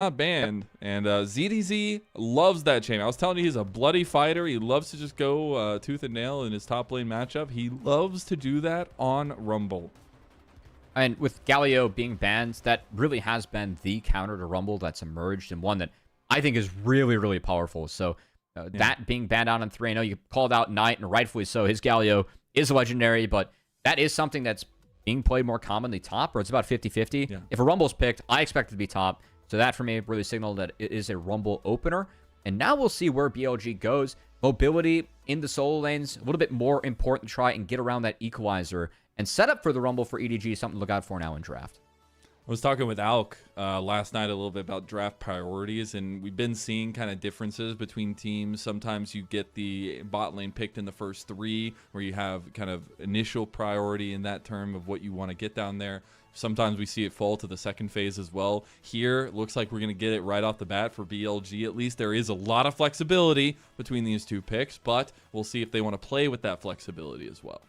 not banned. And ZDZ loves that champion. I was telling you, he's a bloody fighter. He loves to just go tooth and nail in his top lane matchup. He loves to do that on Rumble. And with Galio being banned, that really has been the counter to Rumble that's emerged, and one that I think is really, really powerful. So that being banned out on 3, I know you called out Knight, and rightfully so. His Galio is legendary, but that is something that's being played more commonly top, or it's about 50-50. Yeah. If a Rumble's picked, I expect it to be top. So that, for me, really signaled that it is a Rumble opener. And now we'll see where BLG goes. Mobility in the solo lanes, a little bit more important to try and get around that equalizer. And set up for the Rumble for EDG, something to look out for now in draft. I was talking with Alk last night a little bit about draft priorities, and we've been seeing kind of differences between teams. Sometimes you get the bot lane picked in the first 3, where you have kind of initial priority in that term of what you want to get down there. Sometimes we see it fall to the second phase as well. Here, it looks like we're going to get it right off the bat for BLG. At least there is a lot of flexibility between these 2 picks, but we'll see if they want to play with that flexibility as well.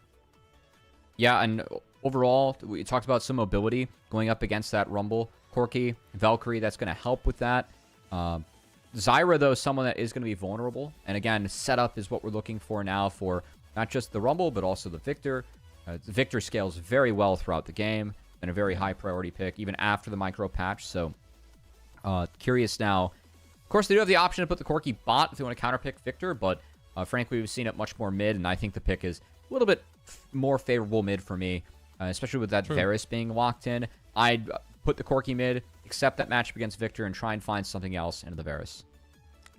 Yeah, and overall, we talked about some mobility going up against that Rumble. Corki, Valkyrie, that's going to help with that. Zyra, though, someone that is going to be vulnerable. And again, setup is what we're looking for now for not just the Rumble, but also the Victor. The Victor scales very well throughout the game. Been a very high priority pick, even after the micro patch. So, curious now. Of course, they do have the option to put the Corki bot if they want to counterpick Victor, but frankly, we've seen it much more mid, and I think the pick is a little bit more favorable mid for me, especially with that Varus being locked in. I'd put the Corki mid, accept that matchup against Victor, and try and find something else into the Varus.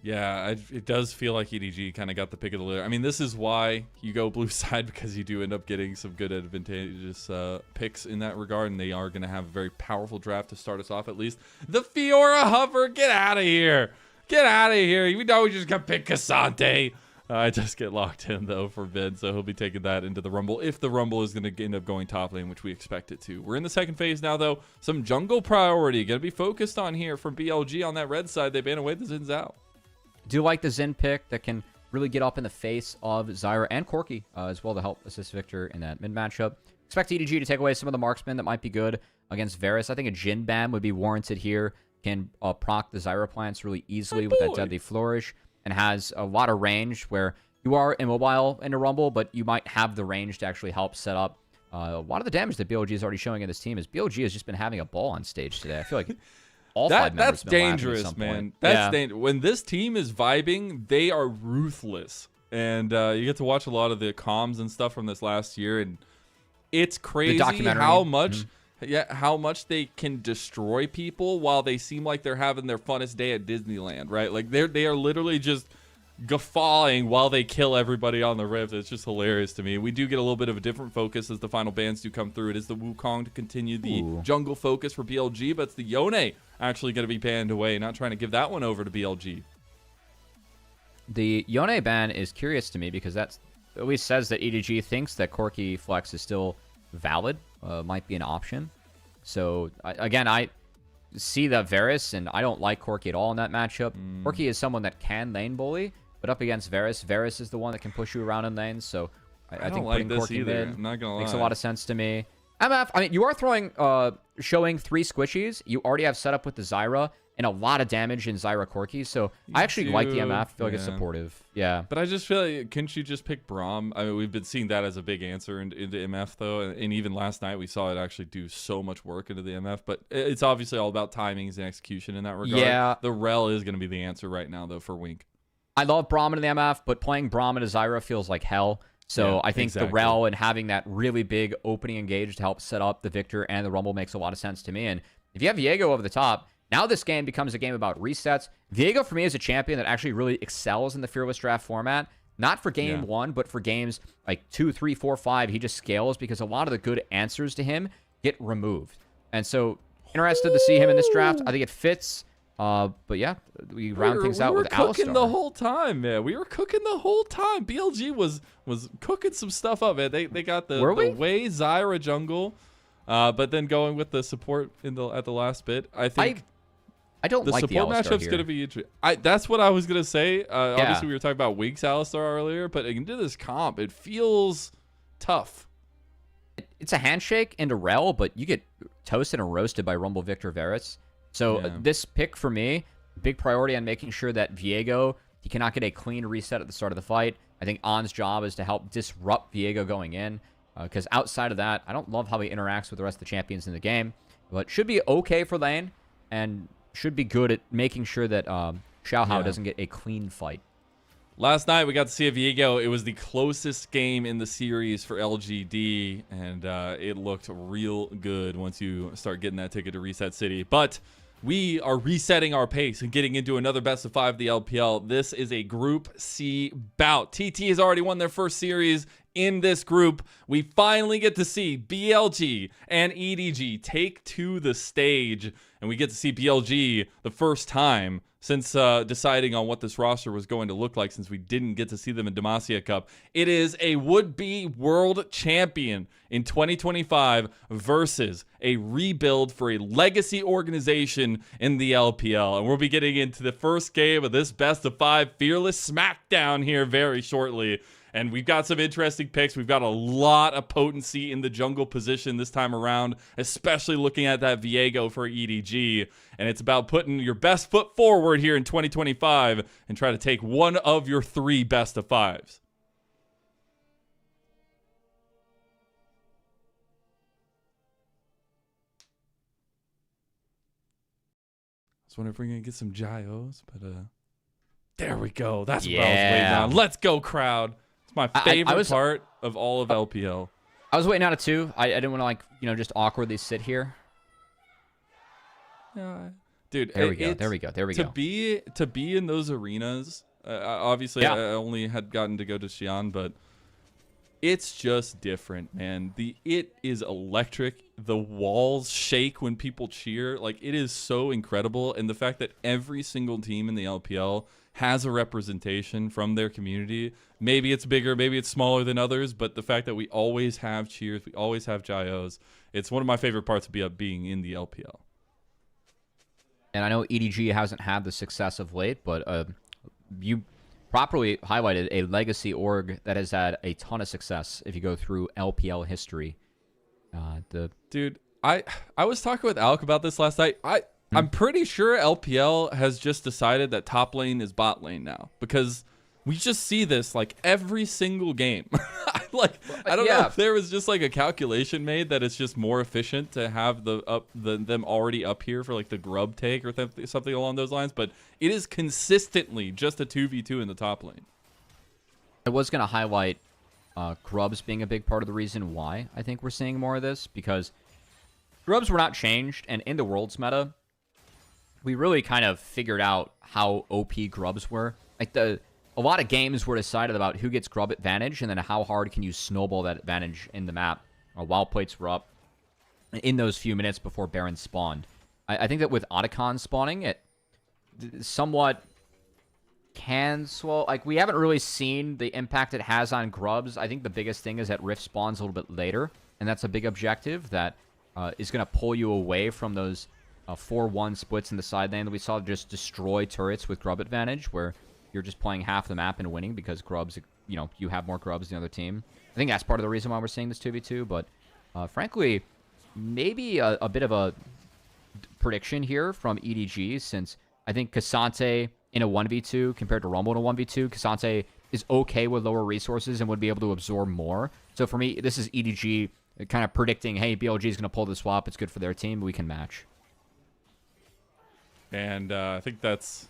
Yeah, it does feel like EDG kind of got the pick of the litter. I mean, this is why you go blue side, because you do end up getting some good advantageous picks in that regard, and they are going to have a very powerful draft to start us off at least. The Fiora Hover, get out of here. Get out of here. You know we just got to pick Cassante. I just get locked in, though, for mid, so he'll be taking that into the Rumble if the Rumble is going to end up going top lane, which we expect it to. We're in the second phase now, though. Some jungle priority going to be focused on here from BLG on that red side. They ban away the Zin's out. Do like the Zen pick that can really get up in the face of Zyra and Corki as well to help assist Victor in that mid matchup. Expect EDG to take away some of the marksmen that might be good against Varus. I think a Jhin ban would be warranted here. Can proc the Zyra plants really easily with that Deadly Flourish, and has a lot of range where you are immobile in a Rumble, but you might have the range to actually help set up a lot of the damage that BLG is already showing in this team. Is BLG has just been having a ball on stage today. I feel like all 5 members that's have been dangerous, man. That's dangerous. When this team is vibing, they are ruthless, and you get to watch a lot of the comms and stuff from this last year, and it's crazy how much. Yeah, how much they can destroy people while they seem like they're having their funnest day at Disneyland, right? Like they are literally just guffawing while they kill everybody on the rift. It's just hilarious to me. We do get a little bit of a different focus as the final bans do come through. It is the Wukong to continue the jungle focus for BLG, but it's the Yone actually going to be banned away. Not trying to give that one over to BLG. The Yone ban is curious to me because that at least says that EDG thinks that Corki Flex is still valid. Might be an option. So, again, I see that Varus, and I don't like Corki at all in that matchup. Corki is someone that can lane bully, but up against Varus is the one that can push you around in lanes. So, I think like putting Corki either. mid I'm not gonna makes lie. a lot of sense to me. MF, I mean, you are throwing, showing 3 squishies. You already have set up with the Zyra, and a lot of damage in Zyra Corki. So I actually like the MF. I feel like it's supportive. Yeah. But I just feel like, couldn't you just pick Braum? I mean, we've been seeing that as a big answer into MF, though. And even last night, we saw it actually do so much work into the MF. But it's obviously all about timings and execution in that regard. Yeah. The Rel is going to be the answer right now, though, for Wink. I love Braum in the MF, but playing Braum and a Zyra feels like hell. So I think the Rel and having that really big opening engage to help set up the Victor and the Rumble makes a lot of sense to me. And if you have Viego over the top, now this game becomes a game about resets. Viego, for me, is a champion that actually really excels in the Fearless Draft format. Not for game 1, but for games like 2, 3, 4, 5. He just scales because a lot of the good answers to him get removed. And so, interested to see him in this draft. I think it fits. But yeah, we round things out with Alistar. We were cooking the whole time, man. We were cooking the whole time. BLG was cooking some stuff up, man. They got the way Zyra jungle, but then going with the support at the last bit. I think I don't like the support matchup's going to be interesting. That's what I was going to say. Obviously, we were talking about Wink's Alistar earlier, but into this comp, it feels tough. It's a handshake and a rel, but you get toasted and roasted by Rumble Victor Varus. So this pick for me, big priority on making sure that Viego, he cannot get a clean reset at the start of the fight. I think On's job is to help disrupt Viego going in, because outside of that, I don't love how he interacts with the rest of the champions in the game, but should be okay for lane, and should be good at making sure that Xiaohao doesn't get a clean fight. Last night, we got to see a Viego. It was the closest game in the series for LGD, and it looked real good once you start getting that ticket to Reset City. But we are resetting our pace and getting into another best of 5 of the LPL. This is a Group C bout. TT has already won their first series in this group. We finally get to see BLG and EDG take to the stage, and we get to see BLG the first time since deciding on what this roster was going to look like, since we didn't get to see them in Demacia Cup. It is a would-be world champion in 2025 versus a rebuild for a legacy organization in the LPL. And we'll be getting into the first game of this best of 5 Fearless Smackdown here very shortly. And we've got some interesting picks. We've got a lot of potency in the jungle position this time around, especially looking at that Viego for EDG. And it's about putting your best foot forward here in 2025 and try to take one of your 3 best of 5s. I was wondering if we're going to get some gyos, but there we go. That's what I was waiting on. Let's go, crowd. My favorite part of all of LPL. I was waiting on it too. I didn't want to, like, just awkwardly sit here. Yeah, dude. There we go. There we go. There we go. To be in those arenas. Obviously, I only had gotten to go to Xi'an, but it's just different, man. It is electric. The walls shake when people cheer. Like, it is so incredible, and the fact that every single team in the LPL has a representation from their community. Maybe it's bigger, maybe it's smaller than others, but the fact that we always have cheers, we always have gyos, it's one of my favorite parts of being in the LPL. And I know EDG hasn't had the success of late, but you properly highlighted a legacy org that has had a ton of success if you go through LPL history. Dude, I was talking with Alec about this last night. I'm pretty sure LPL has just decided that top lane is bot lane now, because we just see this like every single game. I don't know if there was just like a calculation made that it's just more efficient to have them already up here for like the grub take or something along those lines, but it is consistently just a 2v2 in the top lane. I was going to highlight grubs being a big part of the reason why I think we're seeing more of this, because grubs were not changed, and in the Worlds meta, we really kind of figured out how OP grubs were. Like, a lot of games were decided about who gets grub advantage, and then how hard can you snowball that advantage in the map while plates were up in those few minutes before Baron spawned. I think that with Otacon spawning, it somewhat can swell. Like, we haven't really seen the impact it has on grubs. I think the biggest thing is that Rift spawns a little bit later, and that's a big objective that is going to pull you away from those 4-1 splits in the side lane that we saw just destroy turrets with grub advantage, where you're just playing half the map and winning because grubs, you have more grubs than the other team. I think that's part of the reason why we're seeing this 2v2, but frankly, maybe a bit of a prediction here from EDG, since I think Cassante in a 1v2 compared to Rumble in a 1v2, Cassante is okay with lower resources and would be able to absorb more. So for me, this is EDG kind of predicting, hey, BLG is going to pull the swap. It's good for their team. We can match. And I think that's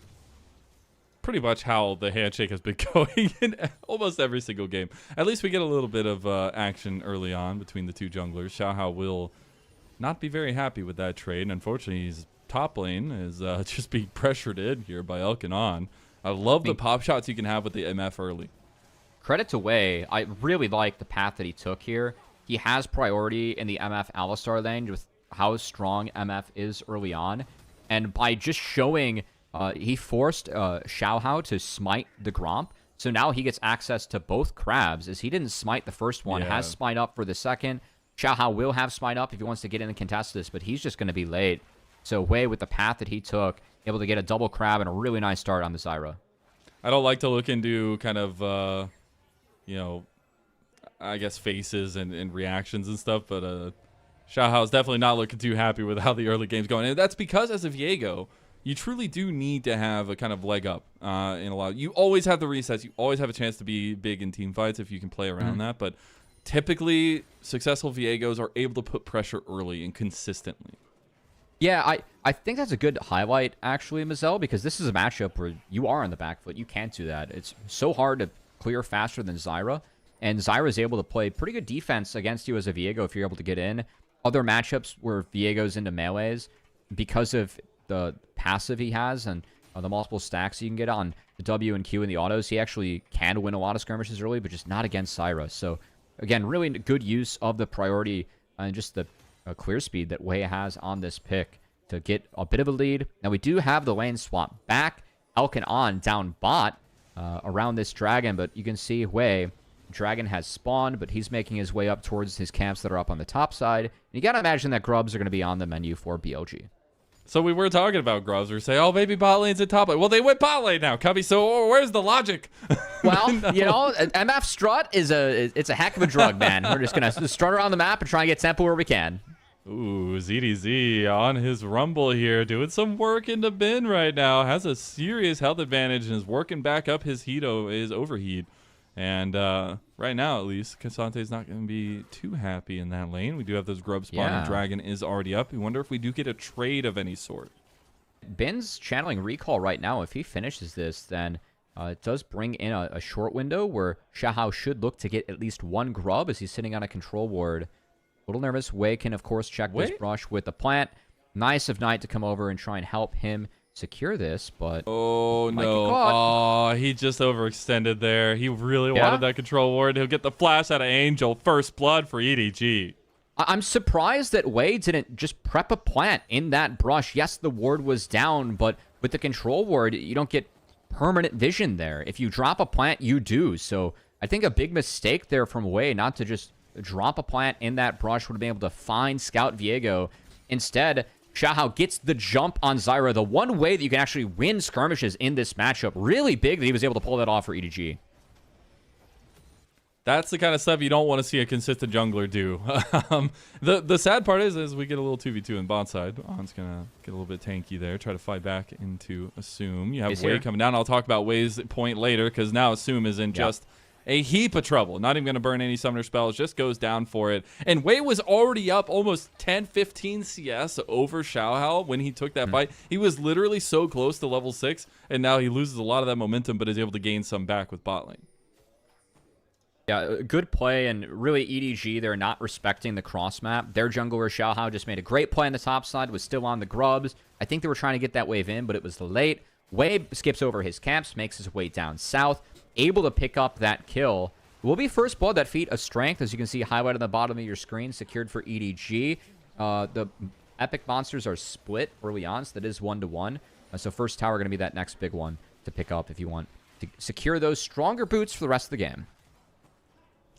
pretty much how the handshake has been going in almost every single game. At least we get a little bit of action early on between the two junglers. Xiaohao will not be very happy with that trade. And unfortunately, his top lane is just being pressured in here by Elkanon. I love the pop shots you can have with the MF early. Credit to Wei. I really like the path that he took here. He has priority in the MF Alistar lane with how strong MF is early on. And by just showing, he forced Xiaohao to smite the Gromp. So now he gets access to both crabs, as he didn't smite the first one, has smite up for the second. Xiaohao will have smite up if he wants to get in and contest this, but he's just going to be late. So Wei, with the path that he took, able to get a double crab and a really nice start on the Zyra. I don't like to look into kind of, I guess faces and reactions and stuff, but Xiaohao's definitely not looking too happy with how the early game's going. And that's because as a Viego, you truly do need to have a kind of leg up in a lot. You always have the resets. You always have a chance to be big in team fights if you can play around that. But typically, successful Viegos are able to put pressure early and consistently. Yeah, I think that's a good highlight, actually, Mazel, because this is a matchup where you are on the back foot. You can't do that. It's so hard to clear faster than Zyra. And Zyra is able to play pretty good defense against you as a Viego if you're able to get in. Other matchups where Viego's into melees, because of the passive he has and the multiple stacks you can get on the W and Q and the autos, he actually can win a lot of skirmishes early, but just not against Zyra. So, again, really good use of the priority and just the clear speed that Wei has on this pick to get a bit of a lead. Now, we do have the lane swap back. Elk and On down bot around this dragon, but you can see Wei, dragon has spawned, but he's making his way up towards his camps that are up on the top side. And you got to imagine that grubs are going to be on the menu for BLG. So we were talking about grubs. We were saying, oh, maybe bot lane's at top lane. Well, they went bot lane now, Cubby. So where's the logic? Well, no. You know, MF strut it's a heck of a drug, man. We're just going to strut around the map and try and get tempo where we can. Ooh, ZDZ on his rumble here, doing some work into bin right now. Has a serious health advantage and is working back up his overheat. And right now, at least, Casante's not going to be too happy in that lane. We do have those grub spawn. Yeah. Dragon is already up. We wonder if we do get a trade of any sort. Bin's channeling recall right now. If he finishes this, then it does bring in a short window where Xiaohao should look to get at least one grub as he's sitting on a control ward. A little nervous. Wei can, of course, check this brush with the plant. Nice of Knight to come over and try and help him secure this, but oh no, oh, he just overextended there. He really wanted that control ward. He'll get the flash out of Angel. First blood for EDG. I'm surprised that Wei didn't just prep a plant in that brush. Yes, the ward was down, but with the control ward, you don't get permanent vision there. If you drop a plant, you do. So I think a big mistake there from Wei not to just drop a plant in that brush would have been able to find Scout Viego. Instead, Xiaohao gets the jump on Zyra. The one way that you can actually win skirmishes in this matchup. Really big that he was able to pull that off for EDG. That's the kind of stuff you don't want to see a consistent jungler do. The sad part is we get a little 2v2 in bot side. On's going to get a little bit tanky there. Try to fight back into Assum. You have Wei coming down. I'll talk about Wei's point later because now Assum is in just a heap of trouble. Not even going to burn any summoner spells. Just goes down for it. And Wei was already up almost 10, 15 CS over Xiaohao when he took that fight. He was literally so close to level 6, and now he loses a lot of that momentum, but is able to gain some back with bot lane. Yeah, good play, and really EDG, they're not respecting the cross map. Their jungler, Xiaohao, just made a great play on the top side, was still on the grubs. I think they were trying to get that wave in, but it was late. Wei skips over his camps, makes his way down south, able to pick up that kill. Will be first blood, that feat of strength, as you can see highlighted on the bottom of your screen, secured for EDG. The epic monsters are split early on, so that is 1-1. So first tower going to be that next big one to pick up if you want to secure those stronger boots for the rest of the game.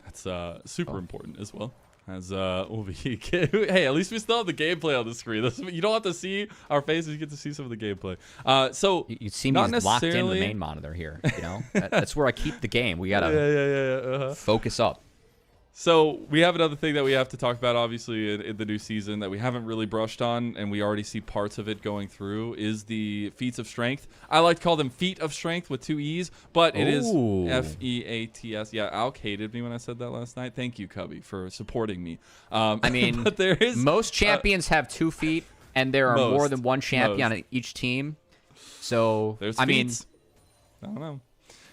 That's super important as well. As hey, at least we still have the gameplay on the screen. You don't have to see our faces; you get to see some of the gameplay. So you see me locked into the main monitor here. You know, that's where I keep the game. We gotta focus up. So we have another thing that we have to talk about, obviously, in the new season that we haven't really brushed on, and we already see parts of it going through, is the feats of strength. I like to call them feat of strength with 2 E's, but it is F-E-A-T-S. Yeah, Alk hated me when I said that last night. Thank you, Cubby, for supporting me. I mean, but there is, most champions have 2 feet, and there are more than one champion on each team. So, I mean, I don't know.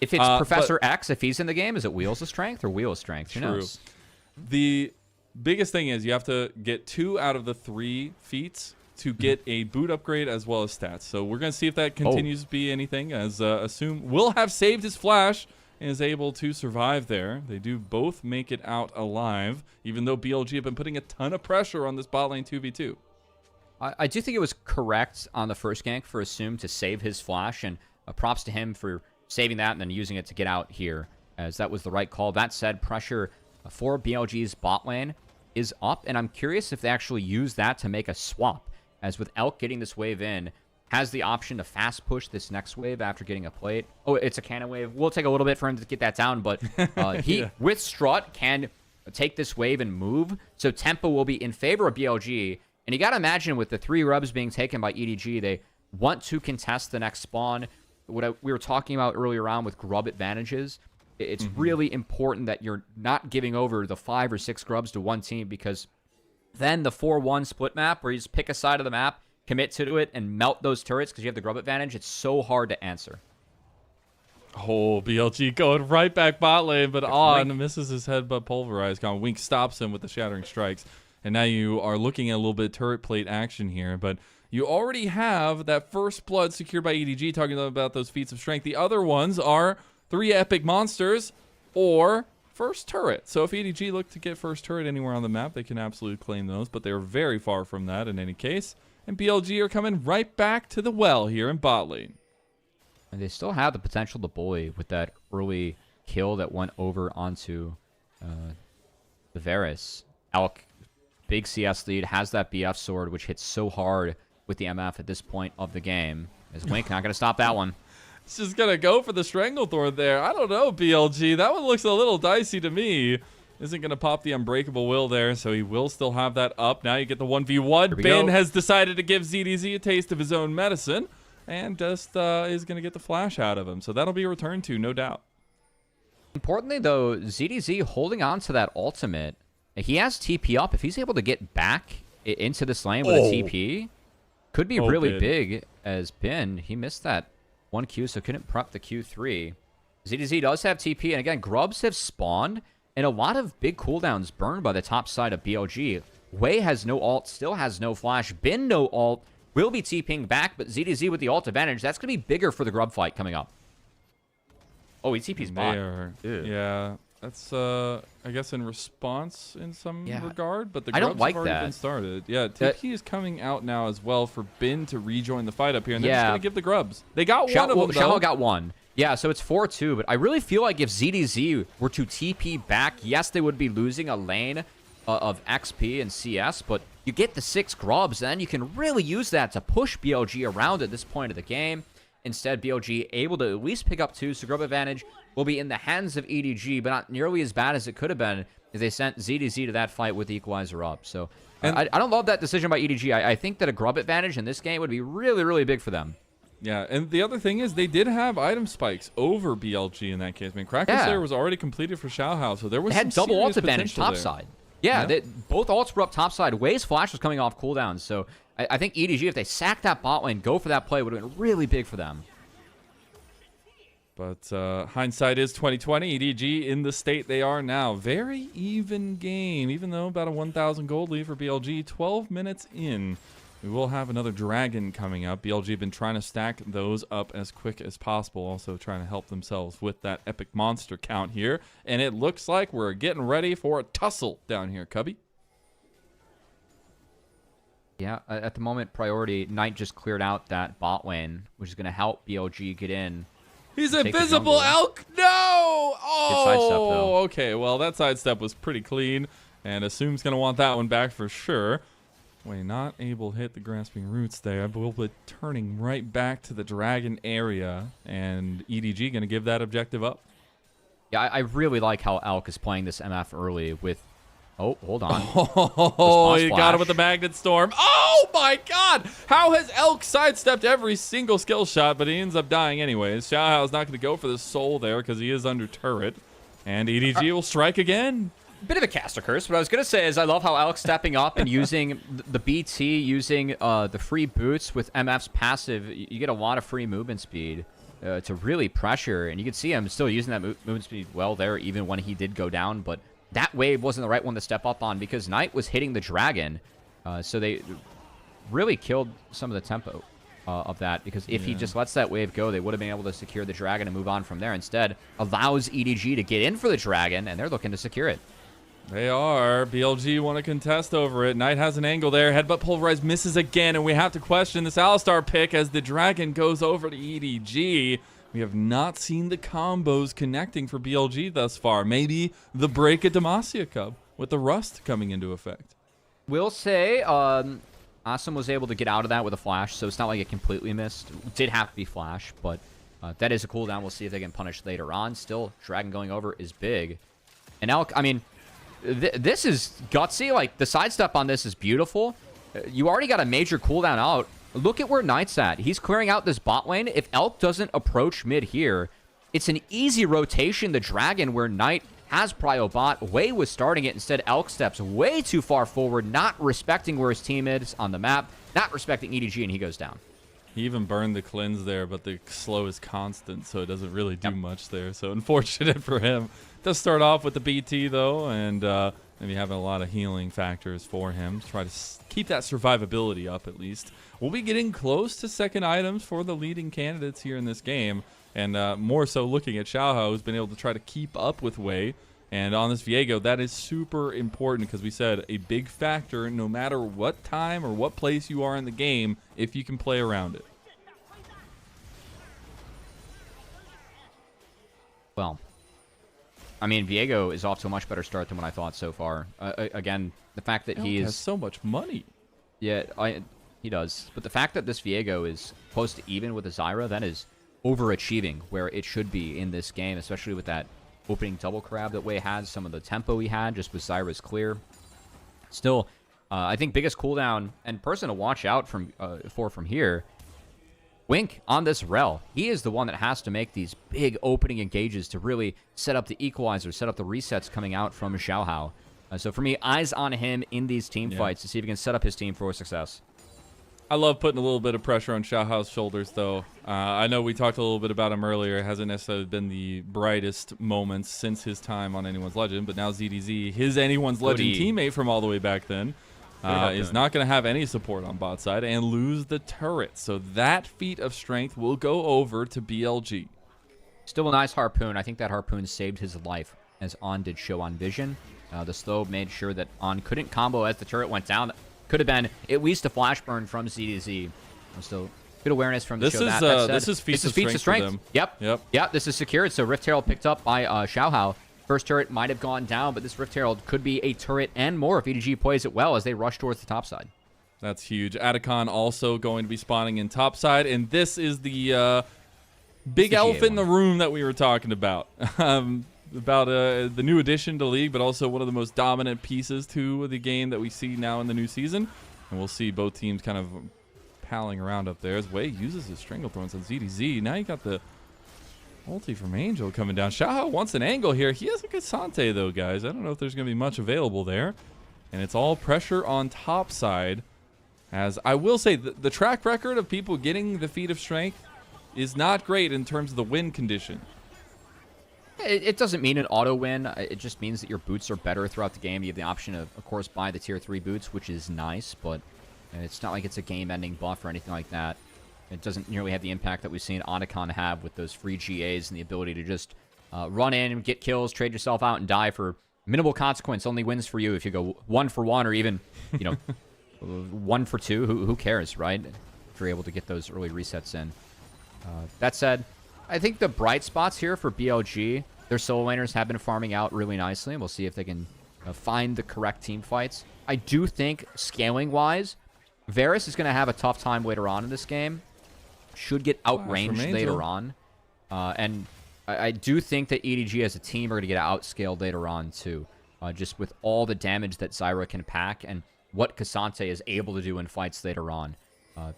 If it's Professor X, if he's in the game, is it Wheels of Strength or Wheel of Strength? Who knows? The biggest thing is you have to get 2 out of the 3 feats to get a boot upgrade as well as stats. So we're going to see if that continues to be anything, as Assum will have saved his flash and is able to survive there. They do both make it out alive, even though BLG have been putting a ton of pressure on this bot lane 2v2. I do think it was correct on the first gank for Assum to save his flash, and props to him for saving that and then using it to get out here, as that was the right call. That said, pressure for BLG's bot lane is up, and I'm curious if they actually use that to make a swap, as with Elk getting this wave in, has the option to fast push this next wave after getting a plate. Oh, it's a cannon wave. We'll take a little bit for him to get that down, but he, with Strut, can take this wave and move. So tempo will be in favor of BLG. And you got to imagine with the 3 rubs being taken by EDG, they want to contest the next spawn. What we were talking about earlier on with grub advantages, it's really important that you're not giving over the 5 or 6 grubs to one team, because then the 4-1 split map where you just pick a side of the map, commit to it, and melt those turrets because you have the grub advantage, it's so hard to answer. Oh, BLG going right back bot lane, but on misses his head, but pulverized. Wink stops him with the shattering strikes. And now you are looking at a little bit of turret plate action here, but you already have that first blood secured by EDG, talking about those feats of strength. The other ones are 3 epic monsters or first turret. So if EDG look to get first turret anywhere on the map, they can absolutely claim those, but they're very far from that in any case. And BLG are coming right back to the well here in bot lane. And they still have the potential to bully with that early kill that went over onto the Varus. Alk, big CS lead, has that BF sword, which hits so hard with the MF at this point of the game. Is Wink not going to stop that one? It's just going to go for the Stranglethorn there. I don't know, BLG. That one looks a little dicey to me. Isn't going to pop the Unbreakable Will there, so he will still have that up. Now you get the 1v1. Ben has decided to give ZDZ a taste of his own medicine, and just is going to get the flash out of him. So that'll be returned to, no doubt. Importantly, though, ZDZ holding on to that ultimate. He has TP up. If he's able to get back into this lane with a TP, could be really big as Ben. He missed that 1 Q, so couldn't prep the Q3. ZDZ does have TP, and again, grubs have spawned, and a lot of big cooldowns burned by the top side of BLG. Wei has no ult, still has no flash. Ben no ult, will be TPing back, but ZDZ with the ult advantage. That's going to be bigger for the grub fight coming up. Oh, he TP's bot. Yeah, that's, I guess, in response in some regard, but the grubs don't like have already been started. Yeah, TP is coming out now as well for Ben to rejoin the fight up here, and they're just going to give the grubs. They got one of them, though. Xiaohao got one. Yeah, so it's 4-2, but I really feel like if ZDZ were to TP back, yes, they would be losing a lane of XP and CS, but you get the 6 grubs, and then you can really use that to push BLG around at this point of the game. Instead, BLG able to at least pick up 2, so grub advantage will be in the hands of EDG, but not nearly as bad as it could have been if they sent ZDZ to that fight with the equalizer up. So I don't love that decision by EDG. I think that a grub advantage in this game would be really, really big for them. Yeah, and the other thing is they did have item spikes over BLG in that case. I mean, Kraken Slayer was already completed for Xiaohao, so there was had some double ult serious advantage potential topside. Yeah, both ults were up topside. Wei's flash was coming off cooldown, so I think EDG, if they sack that bot lane, go for that play, would have been really big for them. But hindsight is 2020. EDG in the state they are now. Very even game, even though about a 1,000 gold lead for BLG. 12 minutes in. We will have another dragon coming up. BLG been trying to stack those up as quick as possible. Also trying to help themselves with that epic monster count here. And it looks like we're getting ready for a tussle down here, Cubby. Yeah, at the moment, priority, Knight just cleared out that bot lane, which is going to help BLG get in. He's invisible, Elk! No! Oh, okay. Well, that sidestep was pretty clean. And Assum's going to want that one back for sure. Wait, not able to hit the grasping roots there, but we'll be turning right back to the dragon area, and EDG going to give that objective up. Yeah, I really like how Elk is playing this MF early with... Oh, hold on. Oh, he got him with the Magnet Storm. Oh, my God! How has Elk sidestepped every single skill shot, but he ends up dying anyways? Xiaohao's not going to go for the soul there because he is under turret, and EDG will strike again. Bit of a caster curse. What I was going to say is I love how Alex stepping up and using the BT, using the free boots with MF's passive. You get a lot of free movement speed to really pressure. And you can see him still using that movement speed well there, even when he did go down. But that wave wasn't the right one to step up on because Knight was hitting the dragon. So they really killed some of the tempo of that, because if he just lets that wave go, they would have been able to secure the dragon and move on from there. Instead, allows EDG to get in for the dragon, and they're looking to secure it. They are. BLG want to contest over it. Knight has an angle there. Headbutt pulverized misses again, and we have to question this Alistar pick as the dragon goes over to EDG. We have not seen the combos connecting for BLG thus far. Maybe the break at Demacia Cub with the rust coming into effect. We'll say Assum was able to get out of that with a flash, so it's not like it completely missed. It did have to be flash, but that is a cooldown. We'll see if they can punish later on. Still, dragon going over is big. And Elk, I mean, this is gutsy. Like, the sidestep on this is beautiful. You already got a major cooldown out. Look at where Knight's at. He's clearing out this bot lane. If Elk doesn't approach mid here, it's an easy rotation. The Dragon, where Knight has prio bot. Wei was starting it. Instead, Elk steps way too far forward, not respecting where his team is on the map, not respecting EDG, and he goes down. He even burned the cleanse there, but the slow is constant, so it doesn't really do much there. So unfortunate for him. Does start off with the BT, though, and maybe having a lot of healing factors for him to try to keep that survivability up at least. We'll be getting close to second items for the leading candidates here in this game, and more so looking at Xiaohao, who's been able to try to keep up with Wei. And on this Viego, that is super important because we said a big factor no matter what time or what place you are in the game if you can play around it. Well, I mean, Viego is off to a much better start than what I thought so far. Again, the fact that he has so much money. Yeah, he does. But the fact that this Viego is close to even with the Zyra, that is overachieving where it should be in this game, especially with that opening double crab that Wei had, some of the tempo he had just with Zyra's clear. Still, I think biggest cooldown and person to watch out from here, Wink on this rel. He is the one that has to make these big opening engages to really set up the equalizer, set up the resets coming out from Xiaohao. So for me, eyes on him in these team fights to see if he can set up his team for success. I love putting a little bit of pressure on Xiaohao's shoulders, though. I know we talked a little bit about him earlier. It hasn't necessarily been the brightest moments since his time on Anyone's Legend, but now ZDZ, his Anyone's Legend teammate from all the way back then, is not going to have any support on bot side and lose the turret. So that feat of strength will go over to BLG. Still a nice harpoon. I think that harpoon saved his life, as On did show on Vision. The slow made sure that On couldn't combo as the turret went down. Could have been at least a flash burn from ZDZ. So good awareness from the show. This is feats of strength. Yep. This is secured. So Rift Herald picked up by Xiaohao. First turret might have gone down, but this Rift Herald could be a turret and more if EDG plays it well as they rush towards the top side. That's huge. Atacon also going to be spawning in top side, and this is the big elephant in the room that we were talking about. About the new addition to League, but also one of the most dominant pieces to the game that we see now in the new season. And we'll see both teams kind of palling around up there as Wei uses his Stranglethorns on ZDZ. Now you got the ulti from Angel coming down. Xiaohao wants an angle here. He has a good Sante, though, guys. I don't know if there's going to be much available there. And it's all pressure on top side. As I will say, the track record of people getting the feat of strength is not great in terms of the win condition. It doesn't mean an auto win. It just means that your boots are better throughout the game. You have the option of course, buy the tier 3 boots, which is nice, but it's not like it's a game-ending buff or anything like that. It doesn't nearly have the impact that we've seen Otacon have with those free GAs and the ability to just run in, get kills, trade yourself out, and die for minimal consequence. Only wins for you if you go 1 for 1 or even, 1 for 2. Who cares, right? If you're able to get those early resets in. That said, I think the bright spots here for BLG, their solo laners have been farming out really nicely, and we'll see if they can find the correct team fights. I do think, scaling-wise, Varus is going to have a tough time later on in this game. Should get outranged later on. And I do think that EDG as a team are going to get outscaled later on, too. Just with all the damage that Zyra can pack and what Cassante is able to do in fights later on,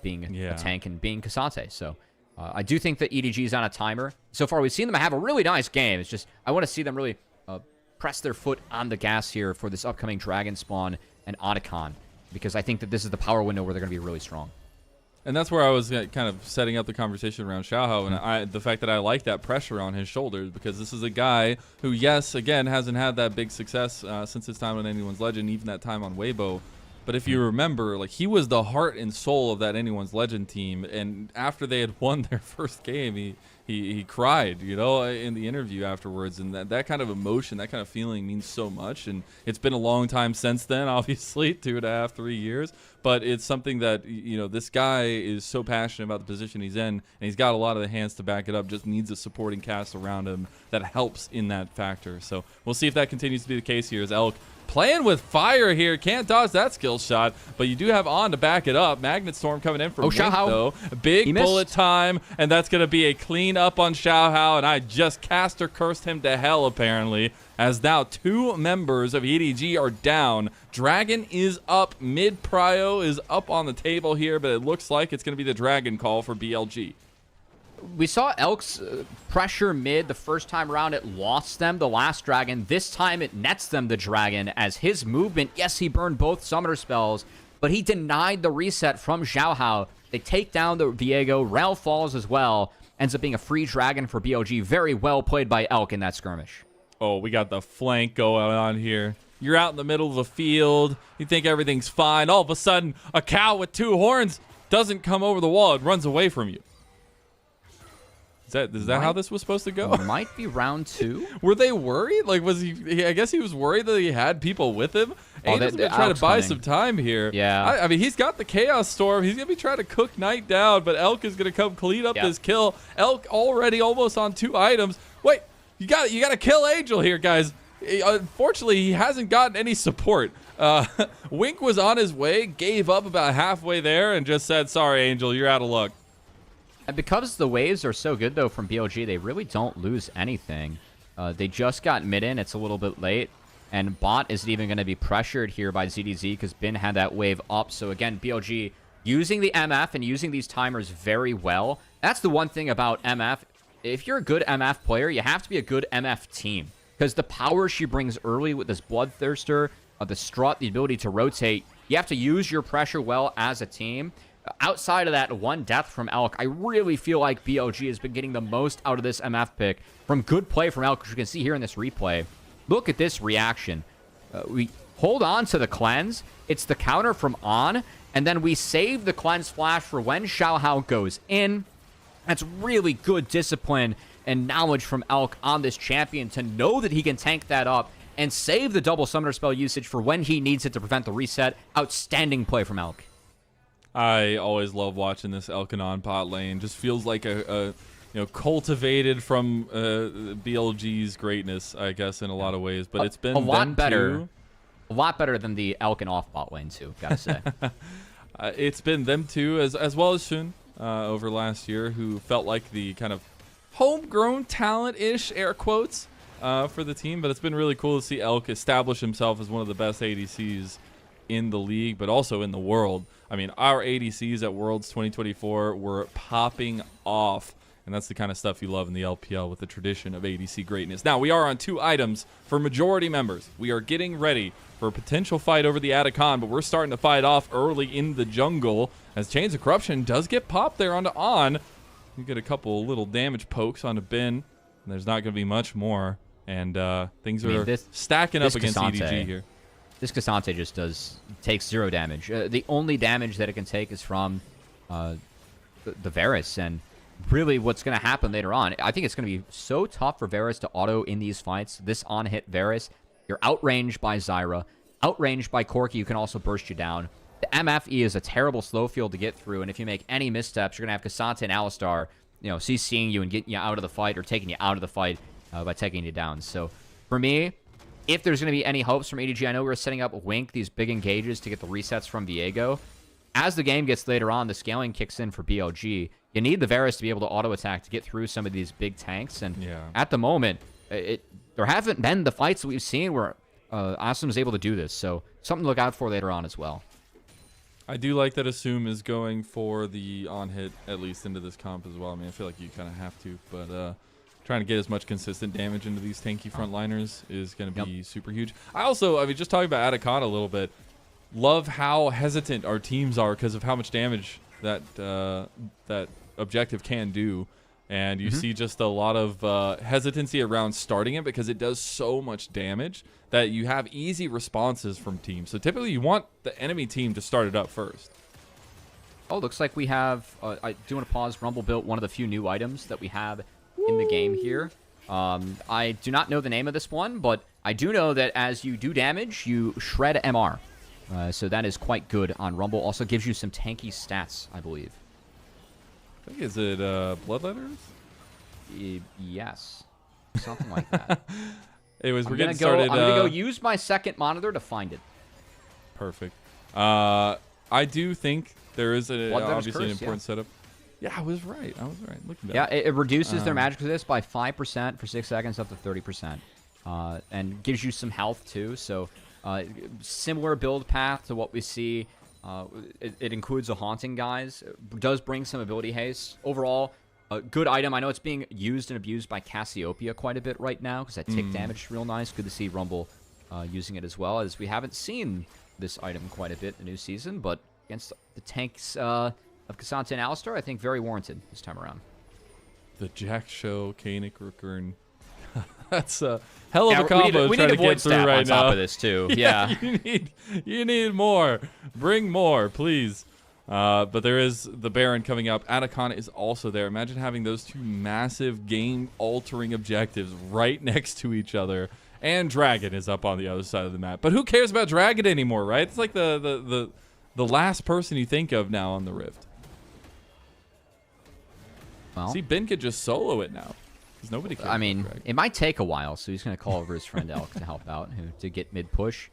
being a tank and being Cassante. So I do think that EDG is on a timer. So far, we've seen them have a really nice game. It's just, I want to see them really press their foot on the gas here for this upcoming Dragon Spawn and Otacon, because I think that this is the power window where they're going to be really strong. And that's where I was kind of setting up the conversation around Xiaohao, and the fact that I like that pressure on his shoulders, because this is a guy who, yes, again, hasn't had that big success since his time on Anyone's Legend, even that time on Weibo. But if you remember, like, he was the heart and soul of that Anyone's Legend team, and after they had won their first game, he cried, in the interview afterwards, and that kind of emotion, that kind of feeling means so much. And it's been a long time since then, obviously, 2.5, 3 years, but it's something that, this guy is so passionate about the position he's in, and he's got a lot of the hands to back it up, just needs a supporting cast around him that helps in that factor. So we'll see if that continues to be the case here as Elk playing with fire here. Can't dodge that skill shot, but you do have On to back it up. Magnet Storm coming in from Wink, though. Big bullet time, and that's going to be a clean up on Xiaohao, and I just caster cursed him to hell, apparently, as now 2 members of EDG are down. Dragon is up. Mid prio is up on the table here, but it looks like it's going to be the Dragon call for BLG. We saw Elk's pressure mid the first time around. It lost them the last Dragon. This time it nets them the Dragon as his movement. Yes, he burned both summoner spells, but he denied the reset from Xiaohao. They take down the Viego. Rel falls as well. Ends up being a free Dragon for BLG. Very well played by Elk in that skirmish. Oh, we got the flank going on here. You're out in the middle of the field. You think everything's fine. All of a sudden, a cow with 2 horns doesn't come over the wall. It runs away from you. Is that how this was supposed to go? Might be round 2. Were they worried? Like, was he? I guess he was worried that he had people with him. Oh, He's gonna try to buy some time here. Yeah. I mean, he's got the Chaos Storm. He's gonna be trying to cook Knight down, but Elk is gonna come clean up this kill. Elk already almost on 2 items. Wait, you got to kill Angel here, guys. Unfortunately, he hasn't gotten any support. Wink was on his way, gave up about halfway there, and just said, "Sorry, Angel, you're out of luck." And because the waves are so good, though, from BLG, they really don't lose anything. They just got mid in. It's a little bit late. And bot isn't even going to be pressured here by ZDZ because Bin had that wave up. So, again, BLG using the MF and using these timers very well. That's the one thing about MF. If you're a good MF player, you have to be a good MF team. Because the power she brings early with this Bloodthirster, the strut, the ability to rotate, you have to use your pressure well as a team. Outside of that 1 death from Elk, I really feel like BLG has been getting the most out of this MF pick from good play from Elk, which you can see here in this replay. Look at this reaction. We hold on to the cleanse. It's the counter from On, and then we save the cleanse flash for when Xiaohao goes in. That's really good discipline and knowledge from Elk on this champion to know that he can tank that up and save the double summoner spell usage for when he needs it to prevent the reset. Outstanding play from Elk. I always love watching this Elkanon pot lane. Just feels like a cultivated from BLG's greatness, I guess, in a lot of ways. But it's been a lot better. A lot better than the Elkin off bot lane too, gotta say. It's been them two as well as Shun over last year, who felt like the kind of homegrown talent-ish, air quotes, for the team. But it's been really cool to see Elk establish himself as one of the best ADCs in the league, but also in the world. I mean, our ADCs at Worlds 2024 were popping off, and that's the kind of stuff you love in the LPL with the tradition of ADC greatness. Now, we are on 2 items for majority members. We are getting ready for a potential fight over the Atacon, but we're starting to fight off early in the jungle as Chains of Corruption does get popped there onto On. You get a couple little damage pokes onto Bin, and there's not going to be much more, and things are stacking up against EDG here. This Cassante just takes 0 damage. The only damage that it can take is from the Varus, and really what's going to happen later on, I think it's going to be so tough for Varus to auto in these fights. This on-hit Varus, you're outranged by Zyra, outranged by Corki, who can also burst you down. The MFE is a terrible slow field to get through, and if you make any missteps, you're going to have Cassante and Alistar, CCing you and getting you out of the fight or taking you out of the fight by taking you down. So for me, if there's going to be any hopes from EDG, I know we're setting up Wink, these big engages to get the resets from Viego. As the game gets later on, the scaling kicks in for BLG. You need the Varus to be able to auto-attack to get through some of these big tanks. And at the moment, there haven't been the fights that we've seen where Assum is able to do this. So something to look out for later on as well. I do like that Assum is going for the on-hit, at least into this comp as well. I mean, I feel like you kind of have to, but trying to get as much consistent damage into these tanky frontliners is going to be super huge. I mean, just talking about Atacon a little bit, love how hesitant our teams are because of how much damage that that objective can do. And you see just a lot of hesitancy around starting it because it does so much damage that you have easy responses from teams. So typically you want the enemy team to start it up first. Oh, looks like we have, I do want to pause, Rumble built one of the few new items that we have in the game here. I do not know the name of this one, but I do know that as you do damage, you shred MR. So that is quite good on Rumble. Also gives you some tanky stats, I believe. I think, is it Bloodletters? Yes. Something like that. Anyways, we're getting started. I'm gonna go use my second monitor to find it. Perfect. I do think there is obviously an important setup. Yeah, I was right. Looking back. Yeah, it reduces their magic resist by 5% for 6 seconds up to 30%. And gives you some health too. So similar build path to what we see. It includes a Haunting guys. It does bring some ability haste. Overall, a good item. I know it's being used and abused by Cassiopeia quite a bit right now because that tick damage is real nice. Good to see Rumble using it as well, as we haven't seen this item quite a bit in the new season, but against the tanks of Cassandra and Alistar, I think very warranted this time around. The Jack Show, Koenig, Rookern. That's a hell of a combo. We need a void stat on top of this too. Yeah. You need more. Bring more, please. But there is the Baron coming up. Atacon is also there. Imagine having those two massive game-altering objectives right next to each other. And Dragon is up on the other side of the map. But who cares about Dragon anymore, right? It's like the last person you think of now on the Rift. Well, see, Ben could just solo it now. Because nobody cares. I mean, it might take a while, so he's going to call over his friend Elk to help out, to get mid-push.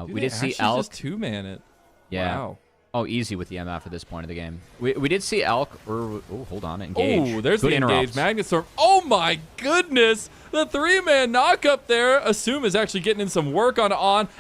We did see Elk. Just two-man it. Yeah. Wow. Oh, easy with the MF at this point of the game. We did see Elk. Oh, hold on. Engage. Oh, there's Good the engage. Magnet Storm. Oh, my goodness. The three-man knock up there. Assum is actually getting in some work on,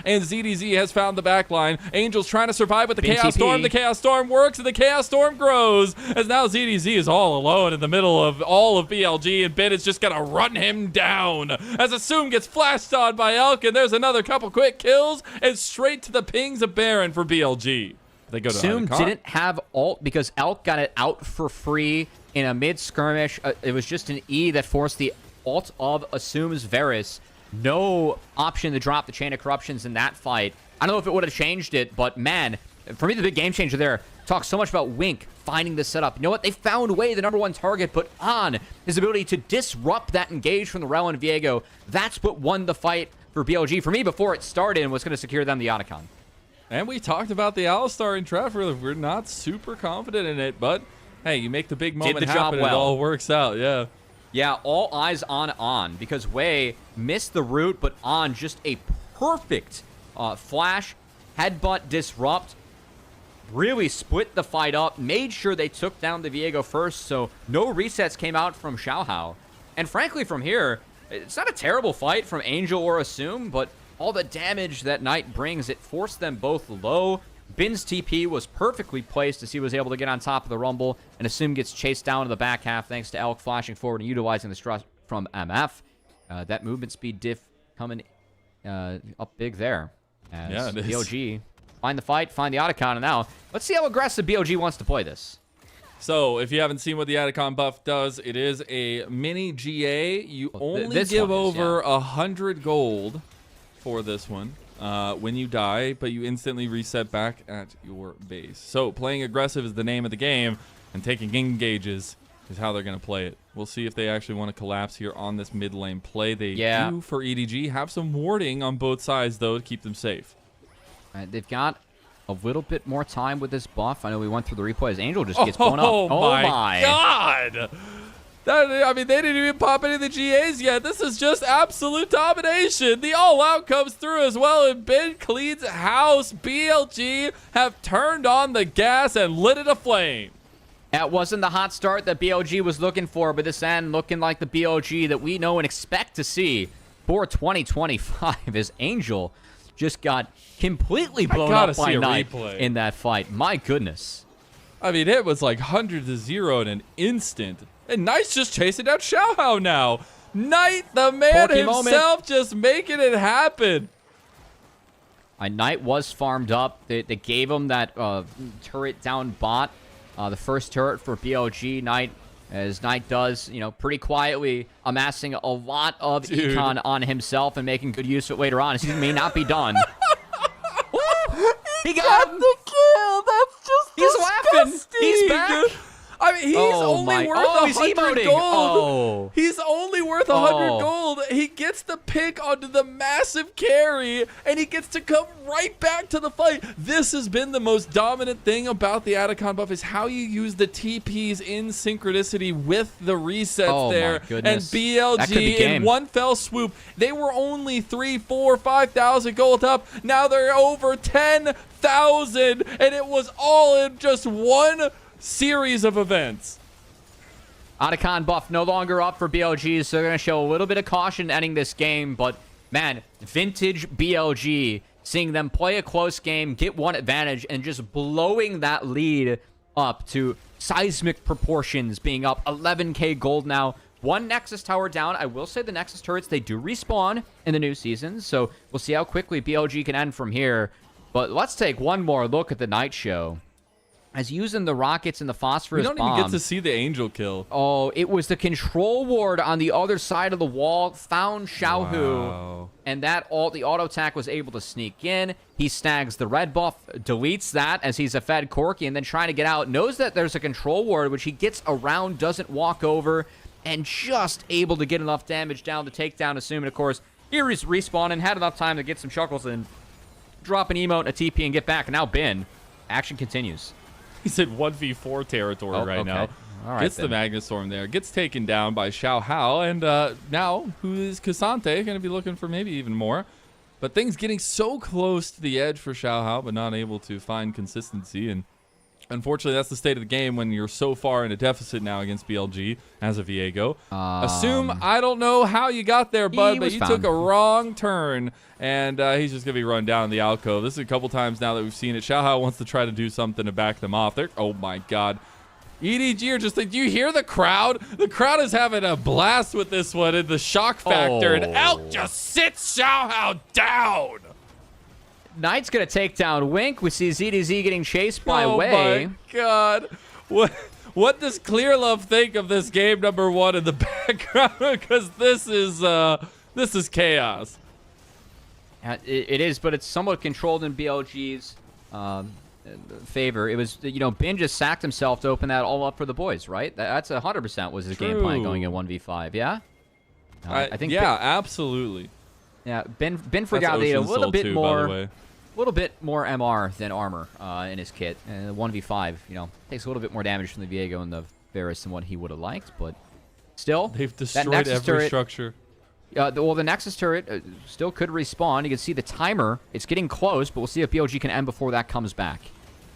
and ZDZ has found the backline. Angel's trying to survive with the Chaos Storm. The Chaos Storm works, and the Chaos Storm grows. As now ZDZ is all alone in the middle of all of BLG, and Ben is just going to run him down. As Assum gets flashed on by Elk, and there's another couple quick kills, and straight to the pings of Baron for BLG. They go to Assum didn't have ult because Elk got it out for free in a mid-skirmish. It was just an E that forced the ult of Assum's Varus. No option to drop the Chain of Corruptions in that fight. I don't know if it would have changed it, but man, for me, the big game changer there. Talks so much about Wink finding the setup. You know what? They found way the #1 target, but on his ability to disrupt that engage from the Rel and Viego. That's what won the fight for BLG. For me, before it started, and was going to secure them the Otacon. And we talked about the Alistar in Trafford. We're not super confident in it, but hey, you make the big moment happen, it all works out. Yeah. Yeah, all eyes on, because Wei missed the root, but on just a perfect flash, headbutt, disrupt, really split the fight up, made sure they took down the Viego first, so no resets came out from Xiaohao. And frankly, from here, it's not a terrible fight from Angel or Assum, but all the damage that Knight brings, it forced them both low. Bin's TP was perfectly placed as he was able to get on top of the Rumble, and Assum gets chased down in the back half thanks to Elk flashing forward and utilizing the stress from MF. That movement speed diff coming up big there. As BLG find the fight, find the Otacon, and now let's see how aggressive BLG wants to play this. So, if you haven't seen what the Otacon buff does, it is a mini GA. You only give over 100 gold for this one when you die, but you instantly reset back at your base. So playing aggressive is the name of the game, and taking engages is how they're going to play it. We'll see if they actually want to collapse here on this mid lane play. They do for EDG. Have some warding on both sides, though, to keep them safe. They've got a little bit more time with this buff. I know we went through the replays. Angel just gets blown up. Oh my God! I mean, they didn't even pop any of the GAs yet. This is just absolute domination. The all-out comes through as well, and Ben cleans house. BLG have turned on the gas and lit it aflame. That wasn't the hot start that BLG was looking for, but this end looking like the BLG that we know and expect to see for 2025 as Angel just got completely blown up by Knight in that fight. My goodness. I mean, it was like 100-0 in an instant. And Knight's just chasing down Xiaohao now. Knight, the man himself, just making it happen. Knight was farmed up. They gave him that turret down bot. The first turret for BLG. Knight, as Knight does, pretty quietly amassing a lot of econ on himself and making good use of it later on. He may not be done. He got the kill. That's just disgusting. He's laughing. He's back. I mean, he's only worth 100 gold. Oh. He's only worth worth 100 gold. He gets the pick onto the massive carry, and he gets to come right back to the fight. This has been the most dominant thing about the Atacon buff, is how you use the TPs in synchronicity with the resets there. And BLG in one fell swoop, they were only 3, 4, 5,000 gold up. Now they're over 10,000, and it was all in just one series of events. Atacon buff no longer up for BLG, so they're going to show a little bit of caution ending this game. But, man, vintage BLG, seeing them play a close game, get one advantage, and just blowing that lead up to seismic proportions, being up 11k gold now. One Nexus tower down. I will say the Nexus turrets, they do respawn in the new season, so we'll see how quickly BLG can end from here. But let's take one more look at the night show. As using the rockets and the phosphorus bomb. We don't even get to see the Angel kill. Oh, it was the control ward on the other side of the wall. Found Xiaohao. Wow. And the auto attack was able to sneak in. He snags the red buff, deletes that as he's a fed Corki, and then trying to get out. Knows that there's a control ward, which he gets around, doesn't walk over, and just able to get enough damage down to take down Assum. And of course, here he's respawning, had enough time to get some chuckles in, drop an emote, a TP, and get back. And now Bin. Action continues. He's in 1v4 territory right now. All right, gets the Magnet Storm there. Gets taken down by Xiaohao. And now, who is Kasante? Going to be looking for maybe even more. But things getting so close to the edge for Xiaohao, but not able to find consistency. And unfortunately, that's the state of the game when you're so far in a deficit now against BLG as a Viego. Assume, I don't know how you got there, bud, but you took a wrong turn. And he's just going to be run down in the alcove. This is a couple times now that we've seen it. Xiaohao wants to try to do something to back them off. Oh, my God. EDG are just like, do you hear the crowd? The crowd is having a blast with this one and the shock factor. And Elk just sits Xiaohao down. Knight's going to take down Wink. We see ZDZ getting chased by Wei. Oh, my God. What does Clear Love think of this game number 1 in the background? Because this is chaos. It is, but it's somewhat controlled in BLG's favor. It was, Bin just sacked himself to open that all up for the boys, right? That's 100% was his game plan going in 1v5, yeah? I think. Yeah, absolutely. Yeah, Ben forgot a little bit more MR than armor in his kit. And 1v5, takes a little bit more damage from the Viego and the Varus than what he would have liked, but still, they've destroyed every structure. The Nexus turret still could respawn. You can see the timer. It's getting close, but we'll see if BLG can end before that comes back.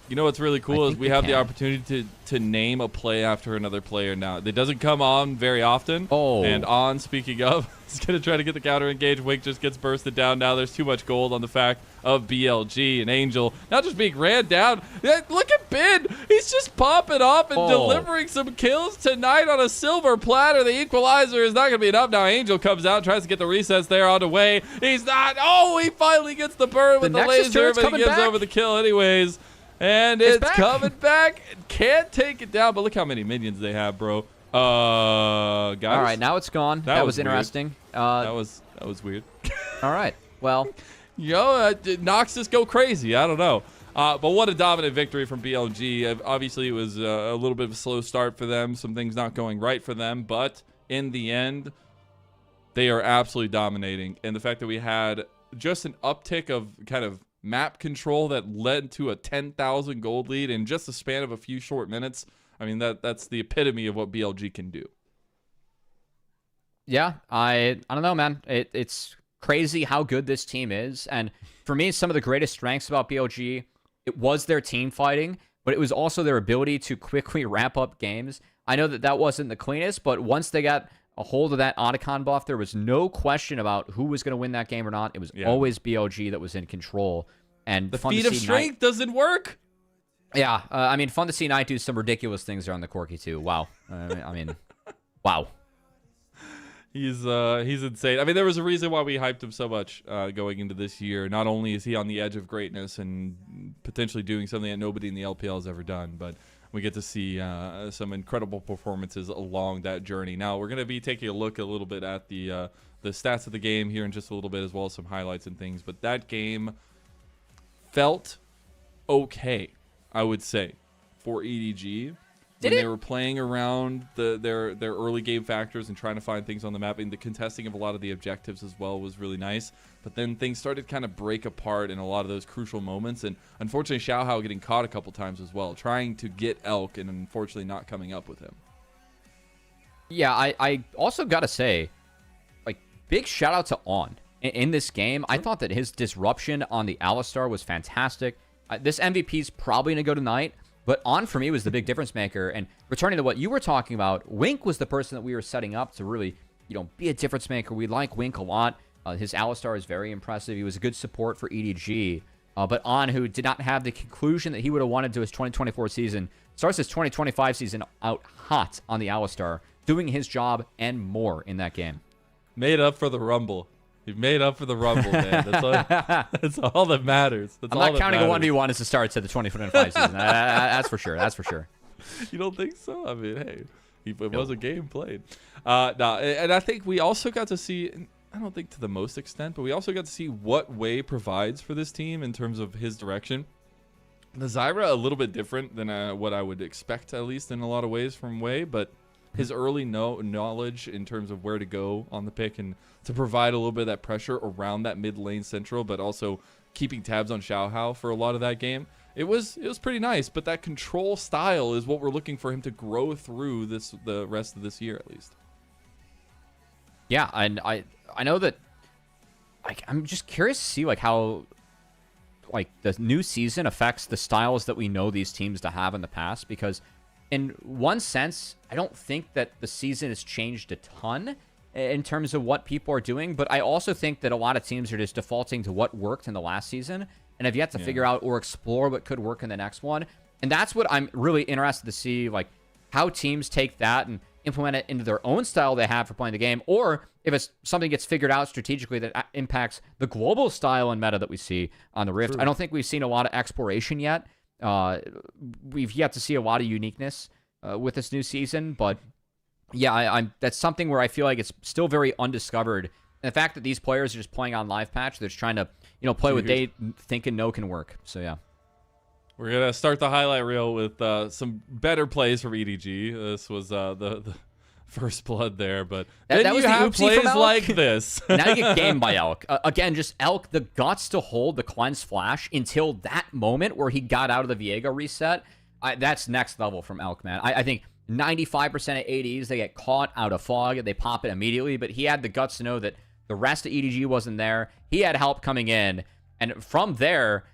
You know what's really cool is we have the opportunity to name a play after another player now. It doesn't come on very often. And speaking of, he's going to try to get the counter engage. Wink just gets bursted down now. There's too much gold on the fact of BLG and Angel not just being ran down. Look at Bin. He's just popping off and delivering some kills tonight on a silver platter. The equalizer is not going to be enough. Now Angel comes out, tries to get the resets there on the way. He's not. Oh, he finally gets the burn with the laser, but he gives over the kill anyways. And it's coming back. Can't take it down, but look how many minions they have, bro. Guys. All right, now it's gone. That was interesting. That was weird. All right, well. Noxus go crazy. I don't know. But what a dominant victory from BLG. Obviously, it was a little bit of a slow start for them. Some things not going right for them. But in the end, they are absolutely dominating. And the fact that we had just an uptick of kind of map control that led to a 10,000 gold lead in just a span of a few short minutes. I mean, that's the epitome of what BLG can do. Yeah, I don't know, man. It's crazy how good this team is. And for me, some of the greatest strengths about BLG, it was their team fighting, but it was also their ability to quickly wrap up games. I know that wasn't the cleanest, but once they got a hold of that Otacon buff, there was no question about who was going to win that game or not. It was always BLG that was in control. And the feat of strength doesn't work. Yeah, I mean, fun to see Knight do some ridiculous things there on the Corki too. Wow. I mean, wow. He's insane. I mean, there was a reason why we hyped him so much going into this year. Not only is he on the edge of greatness and potentially doing something that nobody in the LPL has ever done, but we get to see some incredible performances along that journey. Now, we're going to be taking a look a little bit at the stats of the game here in just a little bit, as well as some highlights and things. But that game felt okay, I would say, for EDG. They were playing around their early game factors and trying to find things on the map, and the contesting of a lot of the objectives as well was really nice. But then things started kind of break apart in a lot of those crucial moments, and unfortunately Xiaohao getting caught a couple times as well, trying to get Elk and unfortunately not coming up with him. Yeah, I also gotta say, like, big shout out to On in this game. I thought that his disruption on the Alistar was fantastic. This MVP's probably gonna go tonight. But On, for me, was the big difference maker. And returning to what you were talking about, Wink was the person that we were setting up to really, be a difference maker. We like Wink a lot. His Alistar is very impressive. He was a good support for EDG. But On, who did not have the conclusion that he would have wanted to his 2024 season, starts his 2025 season out hot on the Alistar, doing his job and more in that game. Made up for the Rumble. You've made up for the Rumble, man. That's all that matters. I'm not counting a 1v1 as a start to the 2025 season. That's for sure. That's for sure. You don't think so? I mean, hey, it was a game played. No, and I think we also got to see, I don't think to the most extent, but we also got to see what Wei provides for this team in terms of his direction. The Zyra, a little bit different than what I would expect, at least in a lot of ways from Wei, but his early knowledge in terms of where to go on the pick and to provide a little bit of that pressure around that mid lane central, but also keeping tabs on Xiaohao for a lot of that game. It was pretty nice, but that control style is what we're looking for him to grow through the rest of this year at least. Yeah, and I know that, like, I'm just curious to see how the new season affects the styles that we know these teams to have in the past, because in one sense, I don't think that the season has changed a ton in terms of what people are doing, but I also think that a lot of teams are just defaulting to what worked in the last season and have yet to figure out or explore what could work in the next one. And that's what I'm really interested to see, how teams take that and implement it into their own style they have for playing the game, or if it's something gets figured out strategically that impacts the global style and meta that we see on the Rift. True. I don't think we've seen a lot of exploration yet. We've yet to see a lot of uniqueness with this new season, but yeah, that's something where I feel like it's still very undiscovered. And the fact that these players are just playing on live patch, they're just trying to play what they think and know can work. So yeah, we're gonna start the highlight reel with some better plays from EDG. This was the first blood there, but then you have plays like this. Now you get gamed by Elk. Again, just Elk, the guts to hold the cleanse flash until that moment where he got out of the Viego reset. That's next level from Elk, man. I think 95% of ADs, they get caught out of fog and they pop it immediately, but he had the guts to know that the rest of EDG wasn't there. He had help coming in, and from there,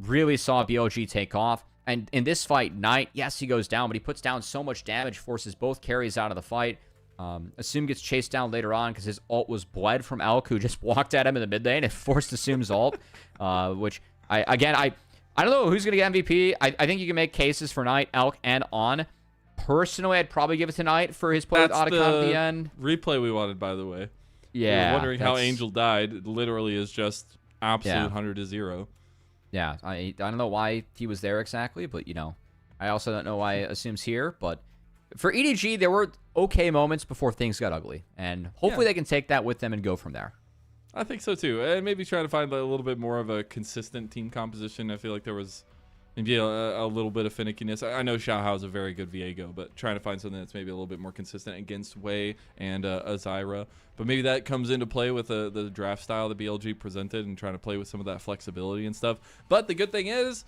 really saw BLG take off. And in this fight, Knight, yes, he goes down, but he puts down so much damage, forces both carries out of the fight. Assum gets chased down later on because his ult was bled from Elk, who just walked at him in the mid lane and forced Assum's ult, which, I don't know who's going to get MVP. I think you can make cases for Knight, Elk, and On. Personally, I'd probably give it to Knight for his play with Otacon at the end. Replay we wanted, by the way. Yeah. We were wondering how Angel died. It literally is just absolute 100 to 0. Yeah, I don't know why he was there exactly, but, I also don't know why Assum's here. But for EDG, there were okay moments before things got ugly. And hopefully they can take that with them and go from there. I think so, too. And maybe try to find a little bit more of a consistent team composition. I feel like there was maybe a little bit of finickiness. I know Xiaohao is a very good Viego, but trying to find something that's maybe a little bit more consistent against Wei and Zyra. But maybe that comes into play with the draft style that BLG presented and trying to play with some of that flexibility and stuff. But the good thing is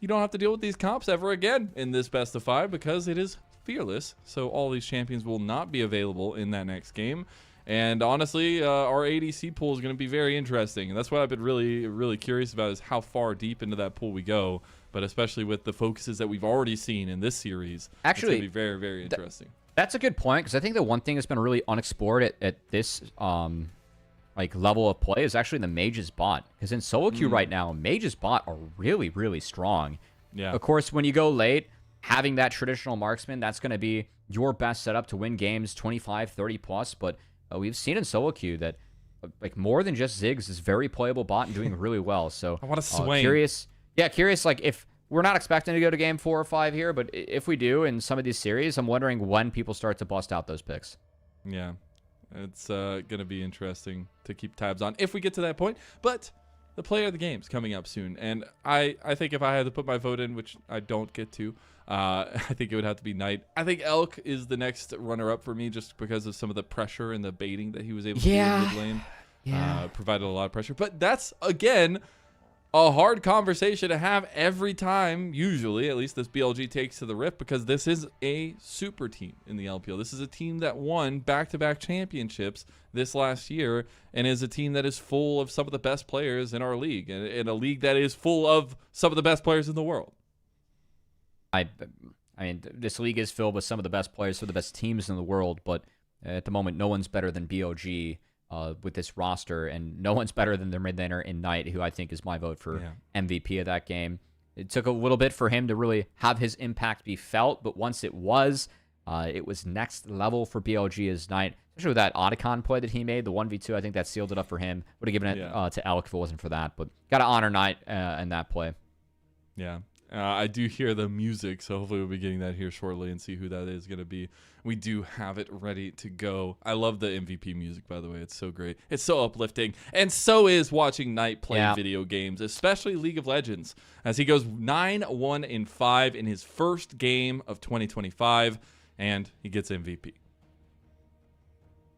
you don't have to deal with these comps ever again in this best of 5 because it is fearless. So all these champions will not be available in that next game. And honestly, our ADC pool is going to be very interesting. And that's what I've been really, really curious about, is how far deep into that pool we go. But especially with the focuses that we've already seen in this series, actually, it's going to be very, very interesting. That's a good point, because I think the one thing that's been really unexplored at this level of play is actually the Mage's bot. Because in solo queue right now, Mage's bot are really, really strong. Yeah. Of course, when you go late, having that traditional marksman, that's going to be your best setup to win games 25, 30 plus. But we've seen in solo queue that more than just Ziggs is very playable bot and doing really well. So I want to swing. Curious if we're not expecting to go to game 4 or 5 here, but if we do in some of these series, I'm wondering when people start to bust out those picks. Yeah, it's going to be interesting to keep tabs on if we get to that point. But the player of the game's coming up soon. And I think if I had to put my vote in, which I don't get to, I think it would have to be Knight. I think Elk is the next runner-up for me just because of some of the pressure and the baiting that he was able to do in mid lane. Provided a lot of pressure. But that's, again, a hard conversation to have every time, usually, at least this BLG takes to the Rift, because this is a super team in the LPL. This is a team that won back-to-back championships this last year and is a team that is full of some of the best players in our league, and in a league that is full of some of the best players in the world. I mean, this league is filled with some of the best players for the best teams in the world, but at the moment, no one's better than BLG. With this roster, and no one's better than their mid laner in Knight, who I think is my vote for MVP of that game. It took a little bit for him to really have his impact be felt, but once it was next level for BLG as Knight, especially with that Otacon play that he made, the 1v2, I think that sealed it up for him. Would have given it to Elk if it wasn't for that, but got to honor Knight in that play. Yeah. I do hear the music, so hopefully we'll be getting that here shortly and see who that is going to be. We do have it ready to go. I love the MVP music, by the way. It's so great. It's so uplifting. And so is watching Knight play video games, especially League of Legends, as he goes 9-1-5 in his first game of 2025, and he gets MVP.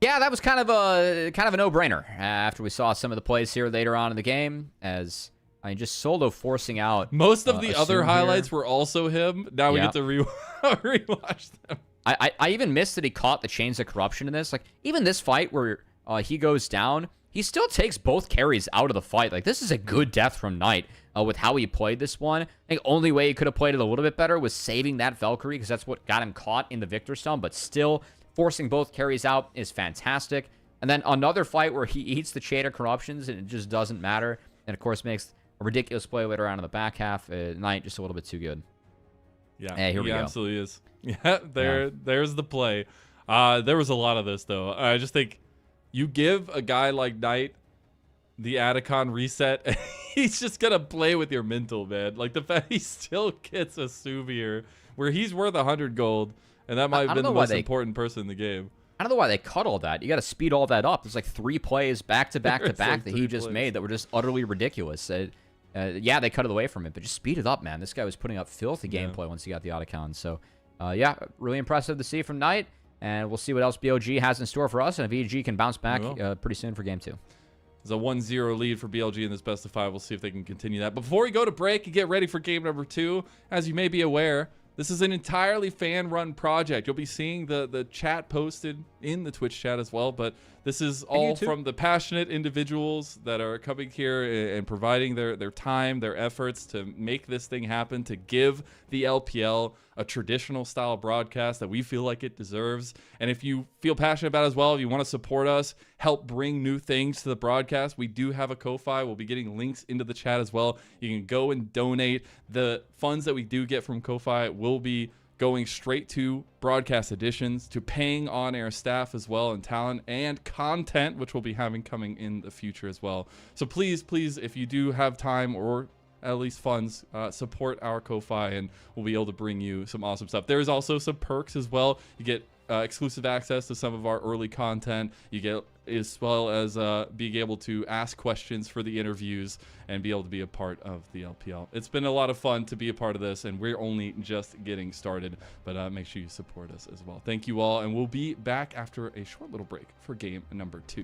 Yeah, that was kind of a no-brainer after we saw some of the plays here later on in the game, as I mean, just solo forcing out. Most of the other highlights were also him. Now we get to rewatch them. I even missed that he caught the Chains of Corruption in this. Like, even this fight where he goes down, he still takes both carries out of the fight. Like, this is a good death from Knight with how he played this one. I think only way he could have played it a little bit better was saving that Valkyrie, because that's what got him caught in the Victor Stone. But still, forcing both carries out is fantastic. And then another fight where he eats the Chain of Corruptions and it just doesn't matter. And, of course, makes a ridiculous play later on in the back half. Knight just a little bit too good. Yeah, here we go. Absolutely is. Yeah, there's the play. There was a lot of this, though. I just think you give a guy like Knight the Atacon reset, he's just going to play with your mental, man. Like, the fact he still gets a Souvier where he's worth 100 gold, and that might have been the most important person in the game. I don't know why they cut all that. You got to speed all that up. There's like 3 plays back to back to back like that he just made that were just utterly ridiculous. Yeah, they cut it away from it, but just speed it up, man. This guy was putting up filthy gameplay once he got the Otacon. So, yeah, really impressive to see from Knight, and we'll see what else BLG has in store for us, and if EDG can bounce back pretty soon for Game 2. There's a 1-0 lead for BLG in this best of 5. We'll see if they can continue that. But before we go to break and get ready for game number 2, as you may be aware, this is an entirely fan-run project. You'll be seeing the chat posted in the Twitch chat as well, but this is all from the passionate individuals that are coming here and providing their time, their efforts to make this thing happen, to give the LPL a traditional style broadcast that we feel like it deserves. And if you feel passionate about it as well, if you want to support us, help bring new things to the broadcast, we do have a Ko-Fi. We'll be getting links into the chat as well. You can go and donate. The funds that we do get from Ko-Fi will be going straight to broadcast editions, to paying on-air staff as well, and talent and content, which we'll be having coming in the future as well. So please, if you do have time or at least funds, support our Ko-Fi, and we'll be able to bring you some awesome stuff. There's also some perks as well. You get exclusive access to some of our early content. You get, as well as being able to ask questions for the interviews and be able to be a part of the LPL. It's been a lot of fun to be a part of this, and we're only just getting started, but make sure you support us as well. Thank you all, and we'll be back after a short little break for game number 2.